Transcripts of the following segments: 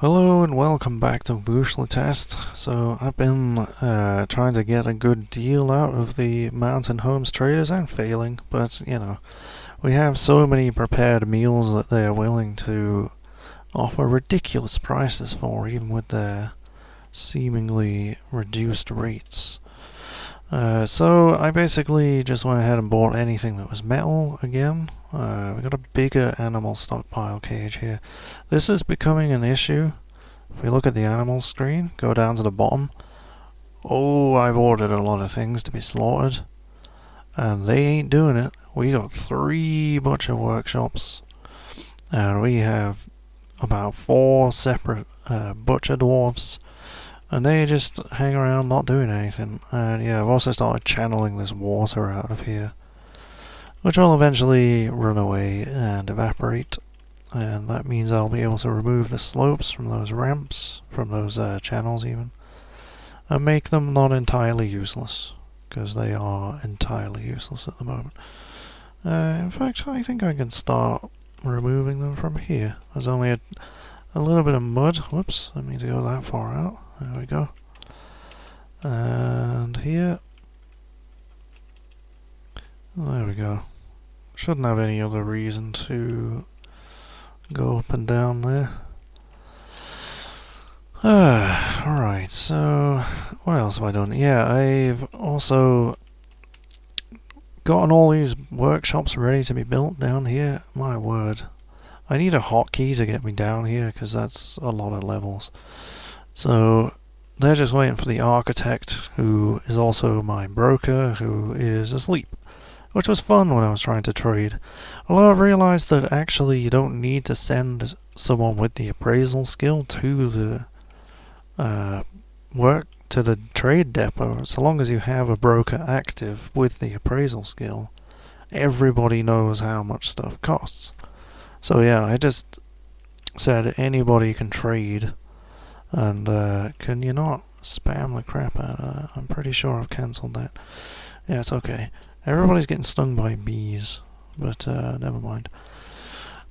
Hello and welcome back to Vúshlitast. So I've been trying to get a good deal out of the mountain homes traders and failing, but we have so many prepared meals that they are willing to offer ridiculous prices for, even with their seemingly reduced rates. So I basically just went ahead and bought anything that was metal again. We got a bigger animal stockpile cage here. This is becoming an issue. If we look at the animal screen, go down to the bottom. Oh, I've ordered a lot of things to be slaughtered, and they ain't doing it. We got 3 butcher workshops, and we have about 4 separate butcher dwarves, and they just hang around not doing anything. And yeah, I've also started channeling this water out of here, which will eventually run away and evaporate, and that means I'll be able to remove the slopes from those ramps, from those channels even, and make them not entirely useless, because they are entirely useless at the moment. In fact, I think I can start removing them from here. There's only a little bit of mud. Whoops, I need to go that far out. There we go. And here. There we go. Shouldn't have any other reason to go up and down there. Alright, so what else have I done? Yeah, I've also gotten all these workshops ready to be built down here. My word. I need a hotkey to get me down here, because that's a lot of levels. So they're just waiting for the architect, who is also my broker, who is asleep, which was fun when I was trying to trade. Although I've realized that actually you don't need to send someone with the appraisal skill to the to the trade depot. So long as you have a broker active with the appraisal skill, everybody knows how much stuff costs. So yeah, I just said anybody can trade, and can you not spam the crap out of that? I'm pretty sure I've cancelled that. Yeah, it's okay. Everybody's getting stung by bees, but never mind.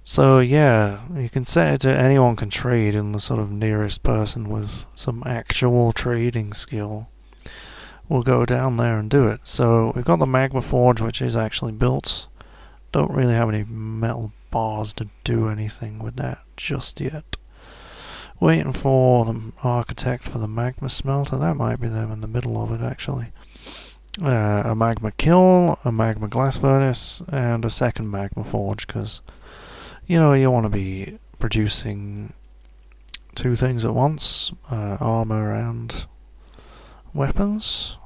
So yeah, you can set it to anyone can trade, and the sort of nearest person with some actual trading skill will go down there and do it. So we've got the magma forge, which is actually built. Don't really have any metal bars to do anything with that just yet. Waiting for the architect for the magma smelter. That might be them in the middle of it, actually. A magma kiln, a magma glass furnace, and a second magma forge, because you want to be producing 2 things at once, armor and weapons.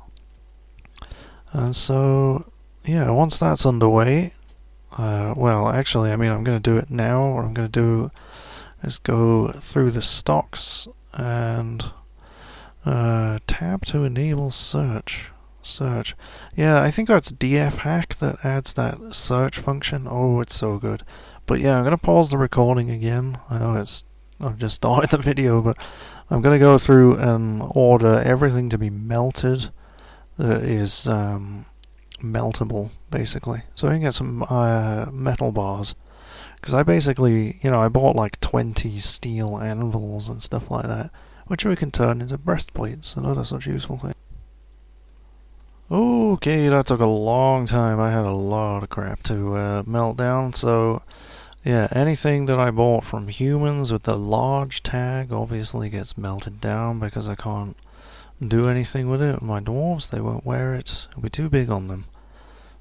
And so yeah, once that's underway, well, actually, I mean, I'm going to do it now. What I'm going to do is go through the stocks and tab to enable search. Yeah, I think that's DF hack that adds that search function. Oh, it's so good. But yeah, I'm going to pause the recording again. I know I've just started the video, but I'm going to go through and order everything to be melted that is meltable, basically. So I can get some metal bars. Because I basically, I bought like 20 steel anvils and stuff like that, which we can turn into breastplates and other such useful things. Okay, that took a long time. I had a lot of crap to melt down, so yeah, anything that I bought from humans with the large tag obviously gets melted down, because I can't do anything with it. My dwarves, they won't wear it. It'll be too big on them.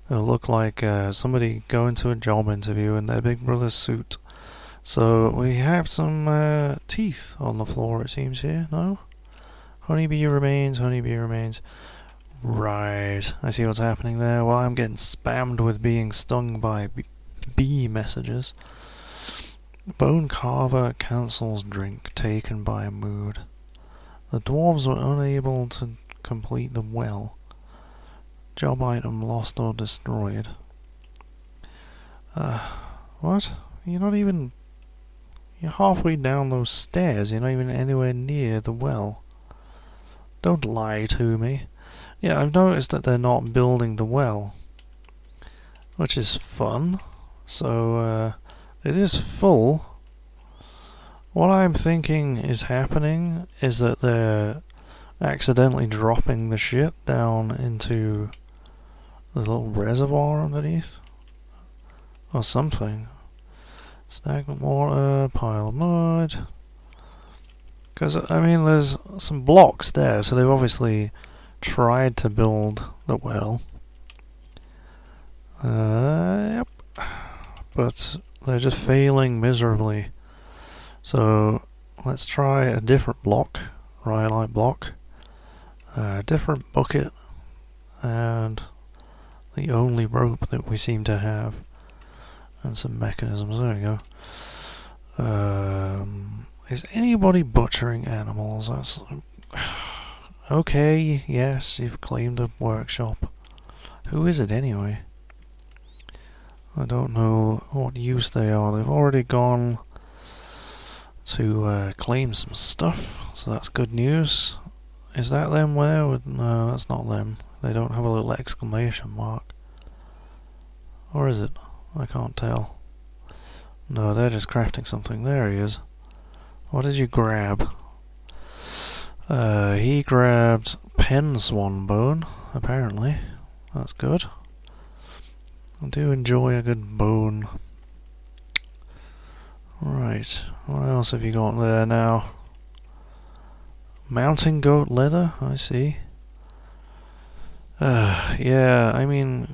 It'll look like somebody going to a job interview in their big brother's suit. So we have some teeth on the floor, it seems here, no? Honeybee remains. Right, I see what's happening there. Well, I'm getting spammed with being stung by bee messages. Bone carver cancels drink taken by a mood. The dwarves were unable to complete the well. Job item lost or destroyed. What? You're halfway down those stairs. You're not even anywhere near the well. Don't lie to me. Yeah, I've noticed that they're not building the well, which is fun. So, it is full. What I'm thinking is happening is that they're accidentally dropping the shit down into the little reservoir underneath. Or something. Stagnant water, pile of mud. Because, I mean, there's some blocks there, so they've obviously tried to build the well. Yep. But they're just failing miserably. So let's try a different block, rhyolite block, a different bucket, and the only rope that we seem to have, and some mechanisms. There we go. Is anybody butchering animals? That's okay. Yes, you've claimed a workshop. Who is it anyway? I don't know what use they are. They've already gone to claim some stuff, so that's good news. Is that them there? No, that's not them. They don't have a little exclamation mark. Or is it? I can't tell. No, they're just crafting something. There he is. What did you grab? He grabbed pen swan bone, apparently. That's good. I do enjoy a good bone. Right, what else have you got there now? Mountain goat leather, I see. Yeah, I mean,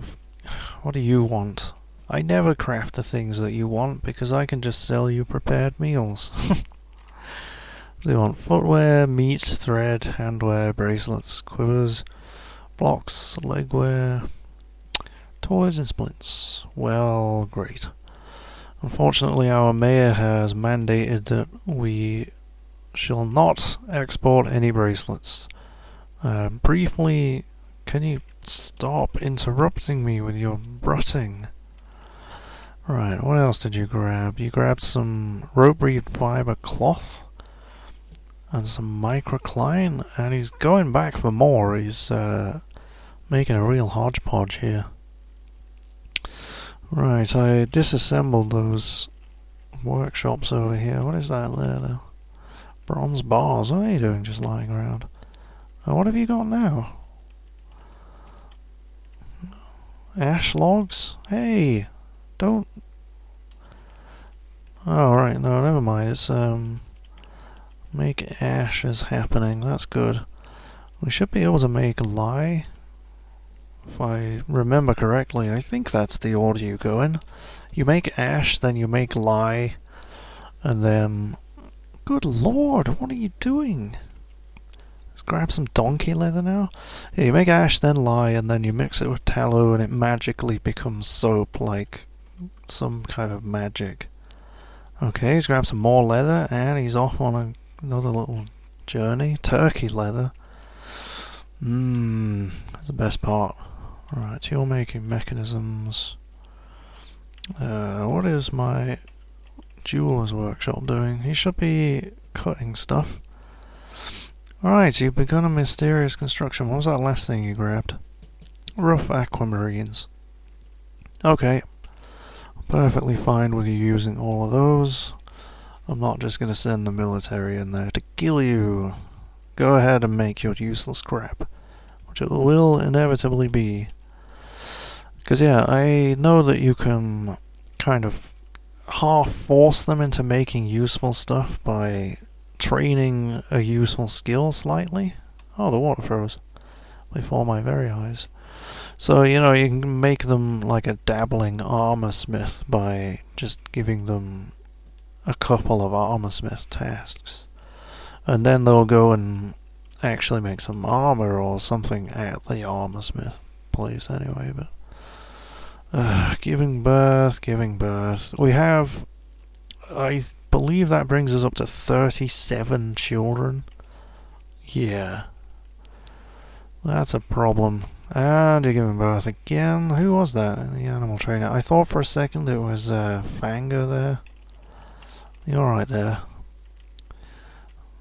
what do you want? I never craft the things that you want because I can just sell you prepared meals. They want footwear, meat, thread, handwear, bracelets, quivers, blocks, legwear, toys and splints. Well, great. Unfortunately, our mayor has mandated that we shall not export any bracelets. Briefly, can you stop interrupting me with your brutting? Right, what else did you grab? You grabbed some rope reed fiber cloth and some microcline, and he's going back for more. He's making a real hodgepodge here. Right, I disassembled those workshops over here. What is that there, though? Bronze bars. What are you doing just lying around? What have you got now? Ash logs? Hey! Don't... Oh, right, no, never mind. It's, make ash is happening. That's good. We should be able to make lye. If I remember correctly, I think that's the order you go in. You make ash, then you make lye, and then... Good lord, what are you doing? Let's grab some donkey leather now. Yeah, you make ash, then lye, and then you mix it with tallow, and it magically becomes soap, like some kind of magic. Okay, he's grabbed some more leather, and he's off on another little journey. Turkey leather. That's the best part. Right, so you're making mechanisms. What is my jeweler's workshop doing? He should be cutting stuff. Alright, so you've begun a mysterious construction. What was that last thing you grabbed? Rough aquamarines. Okay. Perfectly fine with you using all of those. I'm not just going to send the military in there to kill you. Go ahead and make your useless crap, which it will inevitably be. Because yeah, I know that you can kind of half force them into making useful stuff by training a useful skill slightly. Oh, the water froze before my very eyes. So, you know, you can make them like a dabbling armorsmith by just giving them a couple of armorsmith tasks. And then they'll go and actually make some armor or something at the armorsmith place anyway, but... giving birth. We have... I believe that brings us up to 37 children. Yeah. That's a problem. And you're giving birth again. Who was that in the animal trainer? I thought for a second it was Fanga there. You're right there.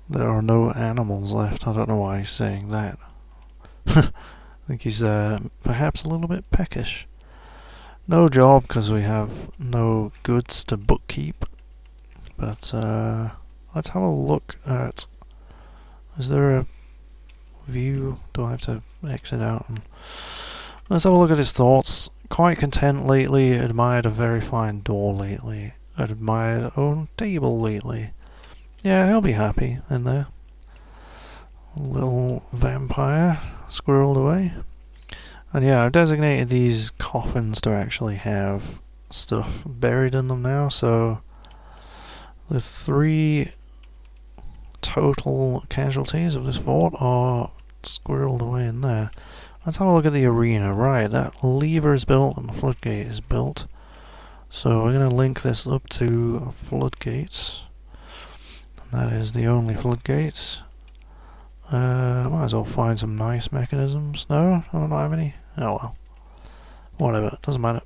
There are no animals left. I don't know why he's saying that. I think he's perhaps a little bit peckish. No job because we have no goods to bookkeep. But let's have a look at... Is there a view? Do I have to exit out? And let's have a look at his thoughts. Quite content lately, admired a very fine door lately, admired own table lately. Yeah, he'll be happy in there. Little vampire squirreled away. And yeah, I've designated these coffins to actually have stuff buried in them now, so the 3 total casualties of this fort are squirreled away in there. Let's have a look at the arena. Right, that lever is built and the floodgate is built. So we're going to link this up to floodgates. And that is the only floodgate. Might as well find some nice mechanisms. No? I don't have any? Oh well. Whatever, doesn't matter.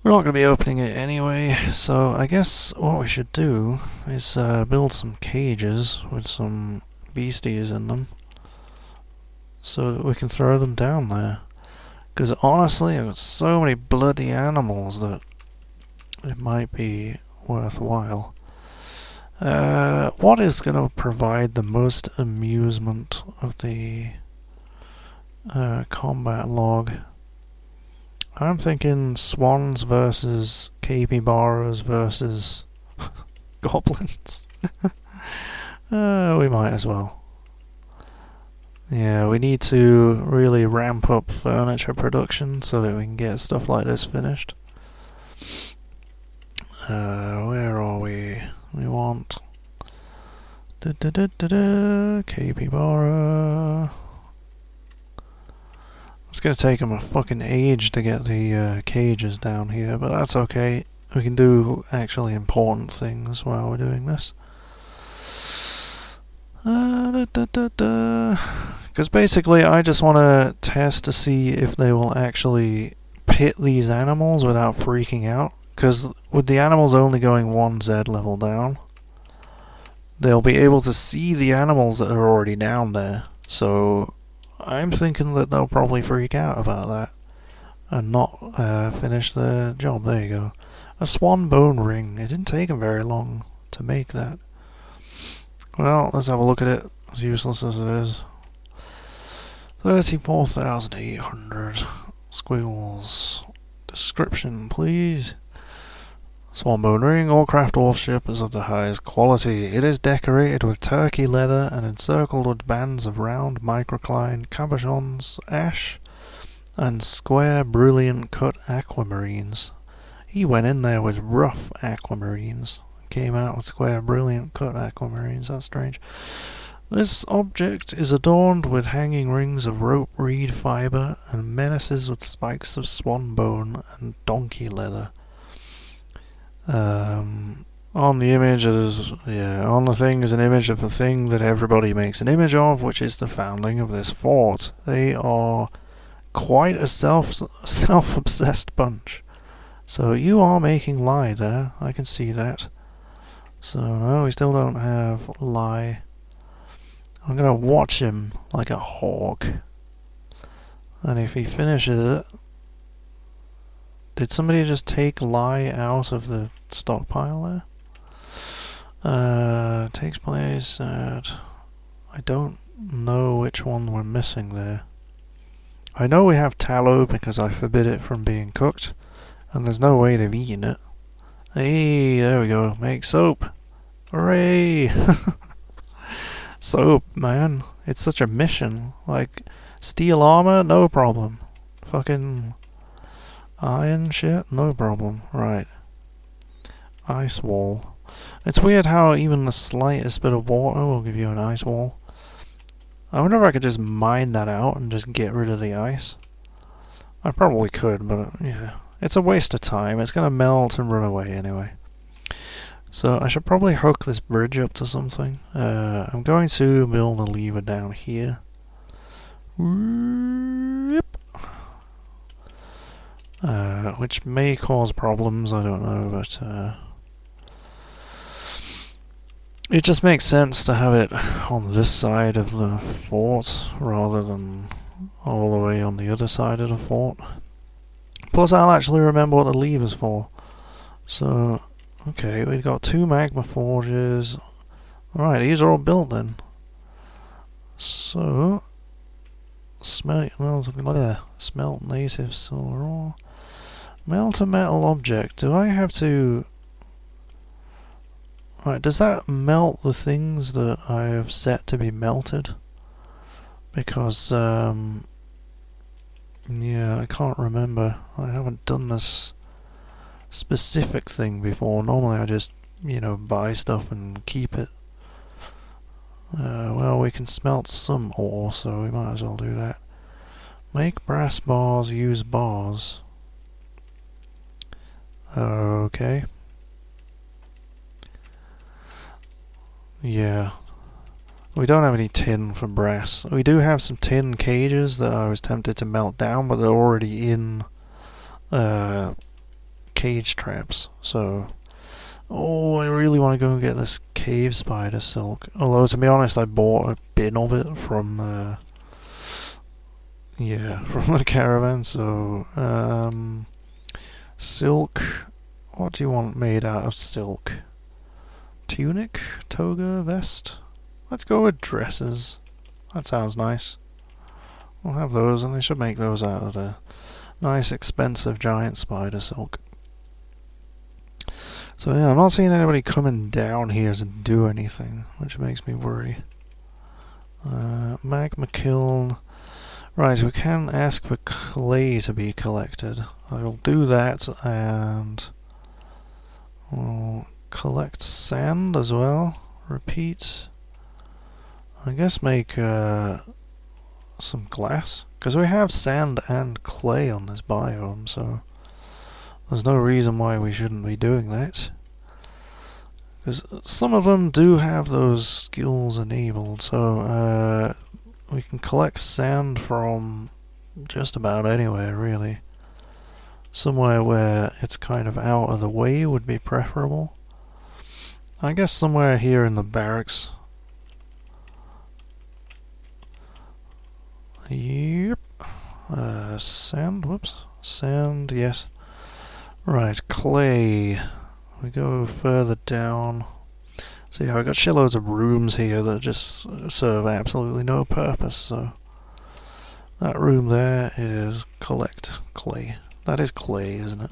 We're not going to be opening it anyway, so I guess what we should do is build some cages with some beasties in them so that we can throw them down there. Because honestly, I've got so many bloody animals that it might be worthwhile. What is going to provide the most amusement of the combat log? I'm thinking swans versus capybaras versus goblins. We might as well. Yeah, we need to really ramp up furniture production so that we can get stuff like this finished. Where are we? We want... capybara... It's going to take them a fucking age to get the cages down here, but that's okay. We can do actually important things while we're doing this. Because basically I just want to test to see if they will actually pit these animals without freaking out. Because with the animals only going 1 Z level down, they'll be able to see the animals that are already down there. So I'm thinking that they'll probably freak out about that and not finish the job. There you go. A swan bone ring. It didn't take them very long to make that. Well, let's have a look at it, as useless as it is. 34,800 squiggles. Description, please. Swanbone ring, all craft dwarf ship is of the highest quality. It is decorated with turkey leather and encircled with bands of round microcline cabochons, ash, and square brilliant cut aquamarines. He went in there with rough aquamarines, came out with square brilliant cut aquamarines. That's strange. This object is adorned with hanging rings of rope reed fibre and menaces with spikes of swan bone and donkey leather. On the image is, on the thing is an image of the thing that everybody makes an image of, which is the founding of this fort. They are quite a self-obsessed bunch. So you are making lie there, I can see that. So no, we still don't have lie. I'm gonna watch him like a hawk. And if he finishes it... Did somebody just take lie out of the stockpile there? Takes place at... I don't know which one we're missing there. I know we have tallow because I forbid it from being cooked. And there's no way they've eaten it. Hey, there we go. Make soap. Hooray! Soap, man. It's such a mission. Like, steel armor, no problem. Fucking... iron shit? No problem. Right. Ice wall. It's weird how even the slightest bit of water will give you an ice wall. I wonder if I could just mine that out and just get rid of the ice. I probably could, but yeah. It's a waste of time. It's gonna melt and run away anyway. So I should probably hook this bridge up to something. I'm going to build a lever down here. Which may cause problems, I don't know, but it just makes sense to have it on this side of the fort rather than all the way on the other side of the fort. Plus I'll actually remember what the lever's for. So Okay, we've got 2 magma forges. Alright, these are all built then. So, smelt native silver ore. Melt a metal object. Do I have to... Right, does that melt the things that I have set to be melted? Because, yeah, I can't remember. I haven't done this specific thing before. Normally I just, buy stuff and keep it. Well, we can smelt some ore, so we might as well do that. Make brass bars, use bars. Okay. Yeah. We don't have any tin for brass. We do have some tin cages that I was tempted to melt down, but they're already in cage traps, so... Oh, I really want to go and get this cave spider silk. Although, to be honest, I bought a bin of it from... from the caravan, so... silk... What do you want made out of silk? Tunic? Toga? Vest? Let's go with dresses. That sounds nice. We'll have those, and they should make those out of the nice, expensive giant spider silk. So yeah, I'm not seeing anybody coming down here to do anything, which makes me worry. Magma kiln. Right, so we can ask for clay to be collected. I will do that, and we'll collect sand as well. Repeat. I guess make some glass, because we have sand and clay on this biome, so there's no reason why we shouldn't be doing that. Because some of them do have those skills enabled, so we can collect sand from just about anywhere, really. Somewhere where it's kind of out of the way would be preferable. I guess somewhere here in the barracks. Yep. Sand, whoops. Sand, yes. Right, clay. We go further down. So yeah, I've got shitloads of rooms here that just serve absolutely no purpose, so... That room there is collect clay. That is clay, isn't it?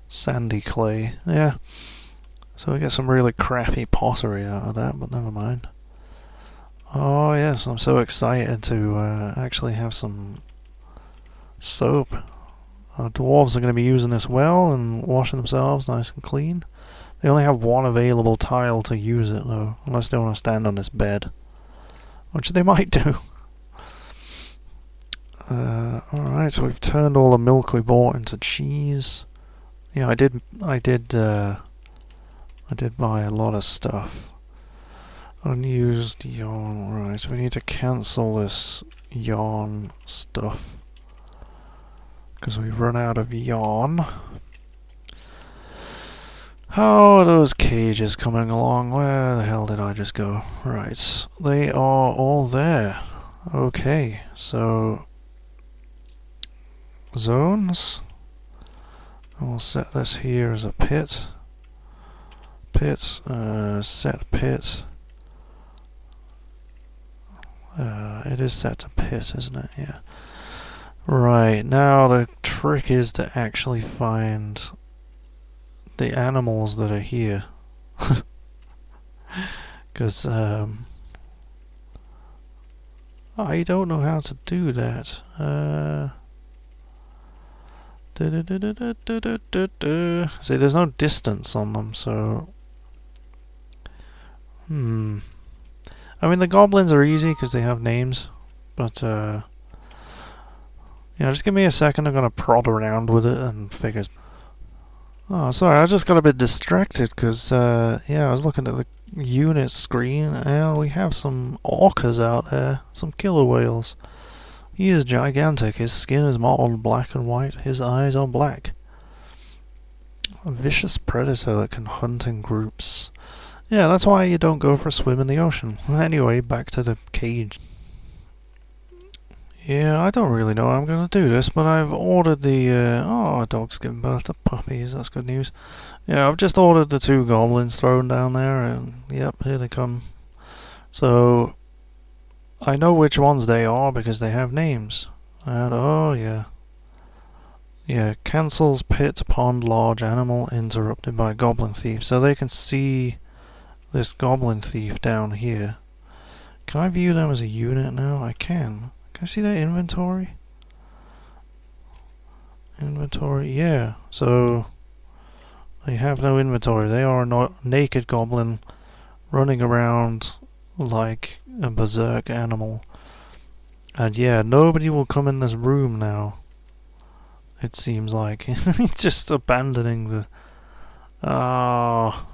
Sandy clay, yeah. So we get some really crappy pottery out of that, but never mind. Oh yes, I'm so excited to actually have some soap. Our dwarves are going to be using this well and washing themselves nice and clean. They only have one available tile to use it though, unless they want to stand on this bed. Which they might do. Alright, so we've turned all the milk we bought into cheese. Yeah, I did buy a lot of stuff. Unused yarn, right, we need to cancel this yarn stuff. Because we've run out of yarn. How are those cages coming along? Where the hell did I just go? Right, they are all there. Okay, so... zones. We'll set this here as a pit. Pit, set pit. It is set to pit, isn't it? Yeah. Right, now the trick is to actually find the animals that are here. Because, I don't know how to do that. See, there's no distance on them, so... I mean, the goblins are easy because they have names, but, yeah, just give me a second, I'm gonna prod around with it and figure... Oh, sorry, I just got a bit distracted because, yeah, I was looking at the unit screen and we have some orcas out there, some killer whales. He is gigantic, his skin is mottled black and white, his eyes are black. A vicious predator that can hunt in groups. Yeah, that's why you don't go for a swim in the ocean. Anyway, back to the cage. Yeah, I don't really know how I'm gonna do this, but I've ordered the, oh, dog's giving birth to puppies, that's good news. Yeah, I've just ordered the 2 goblins thrown down there, and yep, here they come. So, I know which ones they are because they have names. And, oh, yeah. Yeah, cancels pit pond large animal interrupted by goblin thief. So they can see this goblin thief down here. Can I view them as a unit now? I can. Can I see their inventory? Inventory, yeah. So they have no inventory. They are a naked goblin running around like a berserk animal. And yeah, nobody will come in this room now. It seems like. Just abandoning the... Ah...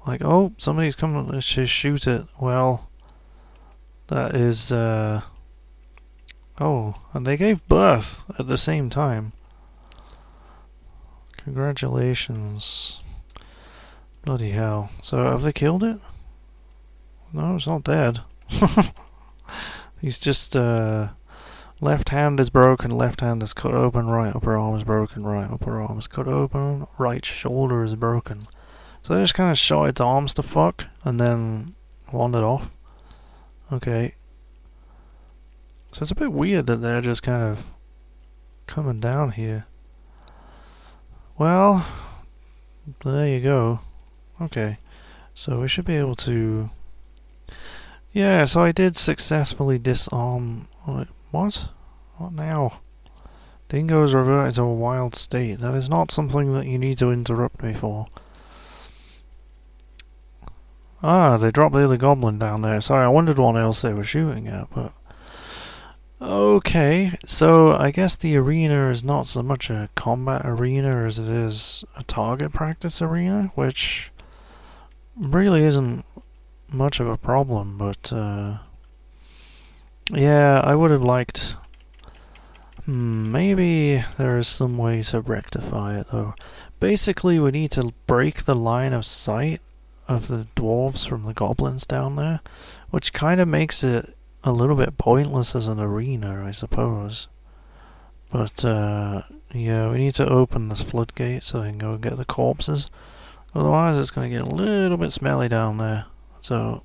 Like, oh, somebody's coming to shoot it. Well, that is... Oh, and they gave birth at the same time. Congratulations. Bloody hell. So, have they killed it? No, it's not dead. He's just... Left hand is broken, left hand is cut open, right upper arm is broken, right upper arm is cut open, right shoulder is broken. So they just kind of shot its arms to fuck, and then wandered off. Okay. So it's a bit weird that they're just kind of coming down here. Well, there you go. Okay. So we should be able to... Yeah, so I did successfully disarm... What? What now? Dingoes revert to a wild state. That is not something that you need to interrupt me for. Ah, they dropped the other goblin down there. Sorry, I wondered what else they were shooting at, but... Okay, so I guess the arena is not so much a combat arena as it is a target practice arena, which really isn't much of a problem, but... yeah, I would have liked... maybe there is some way to rectify it, though. Basically, we need to break the line of sight of the dwarves from the goblins down there, which kind of makes it a little bit pointless as an arena, I suppose. But, yeah, we need to open this floodgate so we can go and get the corpses. Otherwise, it's going to get a little bit smelly down there. So...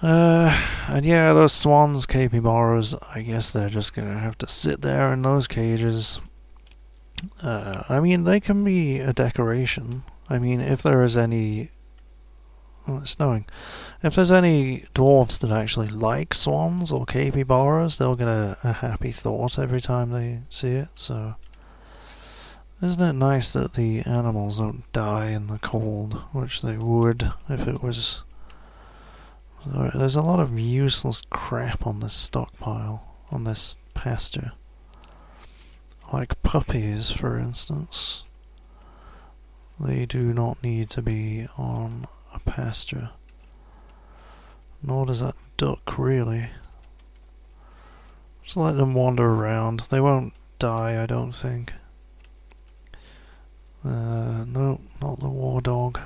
and yeah, those swans, capybaras, I guess they're just gonna have to sit there in those cages. I mean, they can be a decoration. I mean, if there is any... Oh, it's snowing. If there's any dwarves that actually like swans or capybaras, they'll get a happy thought every time they see it, so... Isn't it nice that the animals don't die in the cold, which they would if it was... There's a lot of useless crap on this stockpile, on this pasture. Like puppies, for instance. They do not need to be on a pasture. Nor does that duck, really. Just let them wander around. They won't die, I don't think. No, not the war dog.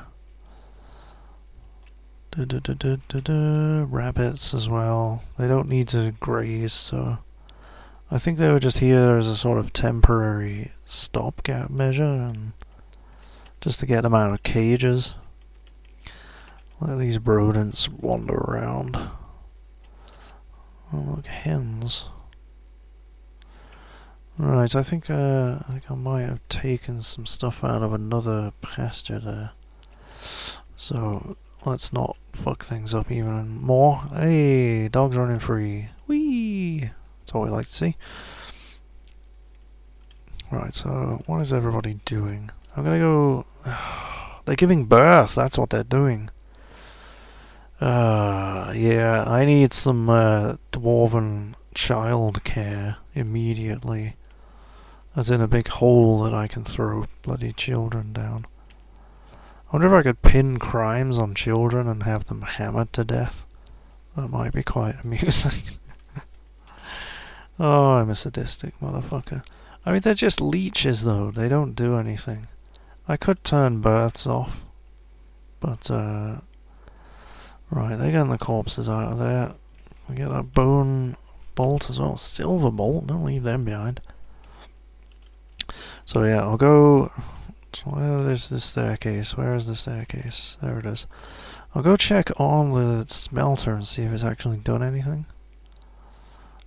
Rabbits as well. They don't need to graze, so... I think they were just here as a sort of temporary stopgap measure, and just to get them out of cages. Let these rodents wander around. Oh, look, hens. Right, I think I might have taken some stuff out of another pasture there. So... let's not fuck things up even more. Hey, dog's running free. Whee! That's what we like to see. Right, so what is everybody doing? I'm gonna go... They're giving birth, that's what they're doing. Yeah, I need some dwarven child care immediately. As in a big hole that I can throw bloody children down. I wonder if I could pin crimes on children and have them hammered to death. That might be quite amusing. Oh, I'm a sadistic motherfucker. I mean, they're just leeches, though. They don't do anything. I could turn births off. But, right, they're getting the corpses out of there. I get that bone bolt as well. Silver bolt, don't leave them behind. So yeah, I'll go... Where is the staircase? Where is the staircase? There it is. I'll go check on the smelter and see if it's actually done anything.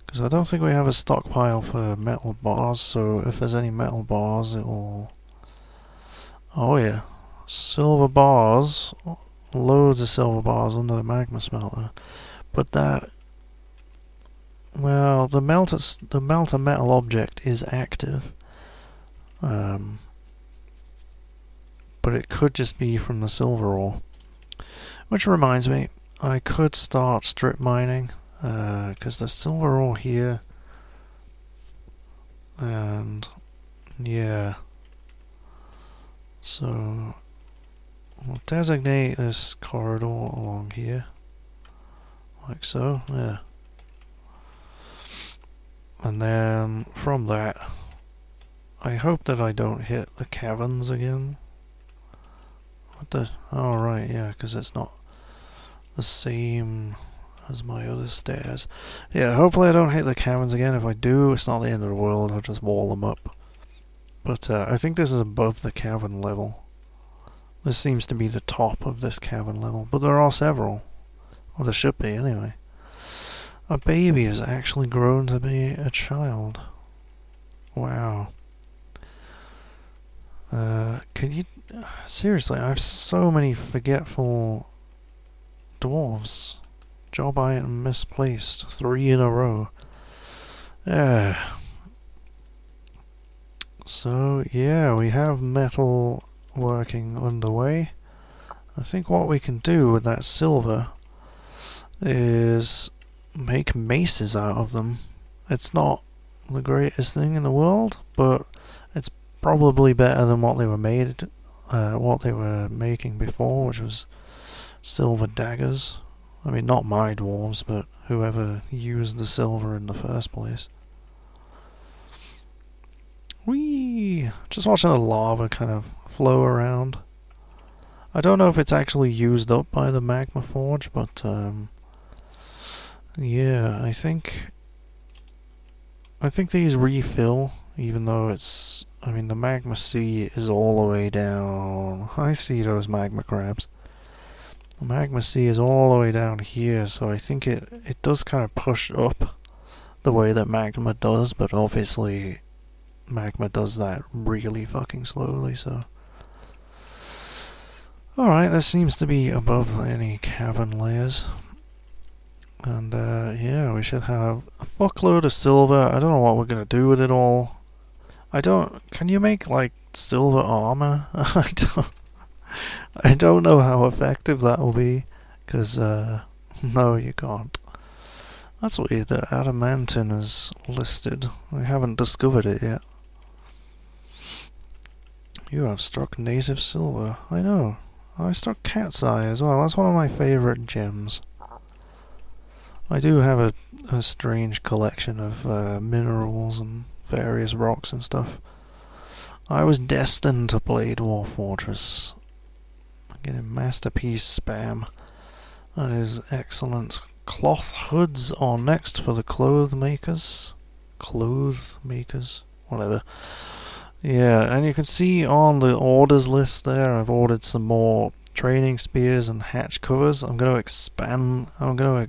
Because I don't think we have a stockpile for metal bars, so if there's any metal bars, it will... Oh yeah. Silver bars. Loads of silver bars under the magma smelter. But that... Well, the melter metal object is active. But it could just be from the silver ore. Which reminds me, I could start strip mining, because there's silver ore here. And yeah. So we'll designate this corridor along here. Like so, yeah. And then from that, I hope that I don't hit the caverns again. What the... Oh right, yeah, because it's not the same as my other stairs. Yeah, hopefully I don't hit the caverns again. If I do, it's not the end of the world, I'll just wall them up. But I think this is above the cavern level. This seems to be the top of this cavern level, but there are several. Or there should be, anyway. A baby has actually grown to be a child. Wow. Can you... Seriously, I have so many forgetful dwarves. Job item misplaced. 3 in a row. Yeah. So, yeah, we have metal working underway. I think what we can do with that silver is make maces out of them. It's not the greatest thing in the world, but it's probably better than what they were making before, which was silver daggers. I mean, not my dwarves, but whoever used the silver in the first place. Whee! Just watching the lava kind of flow around. I don't know if it's actually used up by the magma forge, but yeah, I think these refill, even though it's... I mean, the magma sea is all the way down. I see those magma crabs. The magma sea is all the way down here, so I think it does kind of push up the way that magma does, but obviously magma does that really fucking slowly, so... Alright, this seems to be above any cavern layers. And yeah, we should have a fuckload of silver. I don't know what we're gonna do with it all. Can you make like silver armor? I don't know how effective that will be, because no, you can't. That's weird that adamantine is listed. I haven't discovered it yet. You have struck native silver. I know. I struck cat's eye as well. That's one of my favourite gems. I do have a strange collection of minerals and various rocks and stuff. I was destined to play Dwarf Fortress. Getting masterpiece spam. That is excellent. Cloth hoods are next for the clothes makers. Clothes makers? Whatever. Yeah, and you can see on the orders list there, I've ordered some more training spears and hatch covers. I'm going to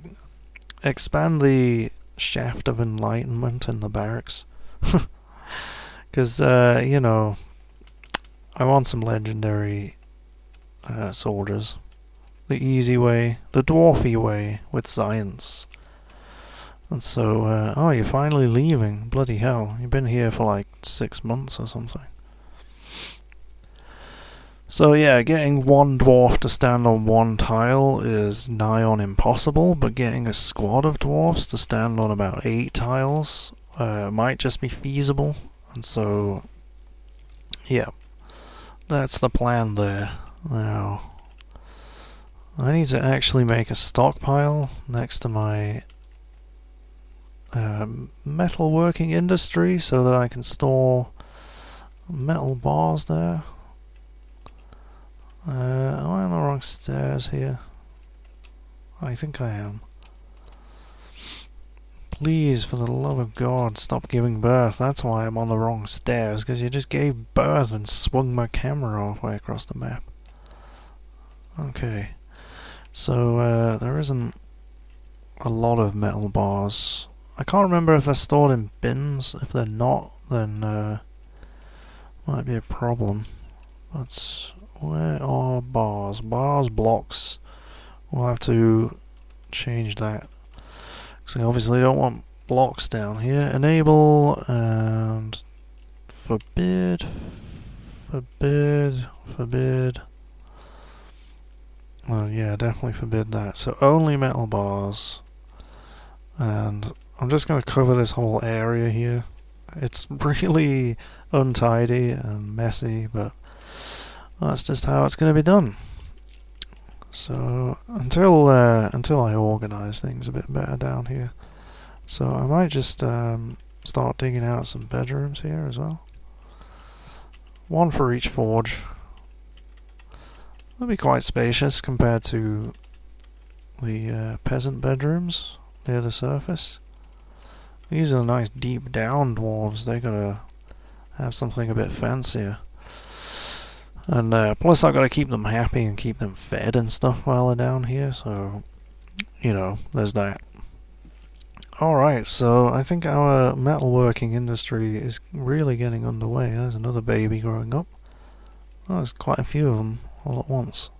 expand the shaft of enlightenment in the barracks. Because, you know, I want some legendary soldiers. The easy way, the dwarfy way, with science. And so, oh, you're finally leaving. Bloody hell. You've been here for like 6 months or something. So yeah, getting one dwarf to stand on one tile is nigh on impossible, but getting a squad of dwarfs to stand on about 8 tiles might just be feasible. And so, yeah, that's the plan there. Now, I need to actually make a stockpile next to my metalworking industry so that I can store metal bars there. Am I on the wrong stairs here? I think I am. Please, for the love of God, stop giving birth. That's why I'm on the wrong stairs, because you just gave birth and swung my camera halfway across the map. Okay. So, there isn't a lot of metal bars. I can't remember if they're stored in bins. If they're not, then might be a problem. But where are bars? Bars, blocks. We'll have to change that. Because I obviously don't want blocks down here. Enable and forbid. Well, yeah, definitely forbid that. So only metal bars. And I'm just going to cover this whole area here. It's really untidy and messy, but that's just how it's going to be done. So until I organise things a bit better down here, so I might just start digging out some bedrooms here as well. One for each forge. That'll be quite spacious compared to the peasant bedrooms near the surface. These are nice deep down dwarves. They gotta have something a bit fancier. And plus I've got to keep them happy and keep them fed and stuff while they're down here, so, you know, there's that. Alright, so I think our metalworking industry is really getting underway. There's another baby growing up. Oh, there's quite a few of them all at once.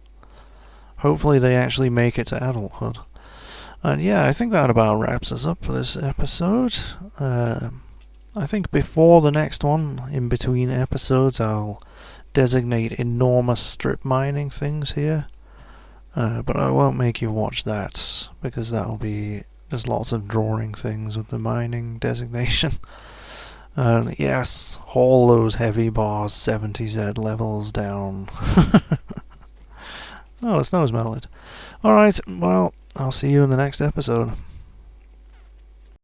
Hopefully they actually make it to adulthood. And yeah, I think that about wraps us up for this episode. I think before the next one, in between episodes, I'll designate enormous strip mining things here, but I won't make you watch that, because that'll be just lots of drawing things with the mining designation. Yes, haul those heavy bars 70Z levels down. Oh, the snow's melted. Alright, well, I'll see you in the next episode.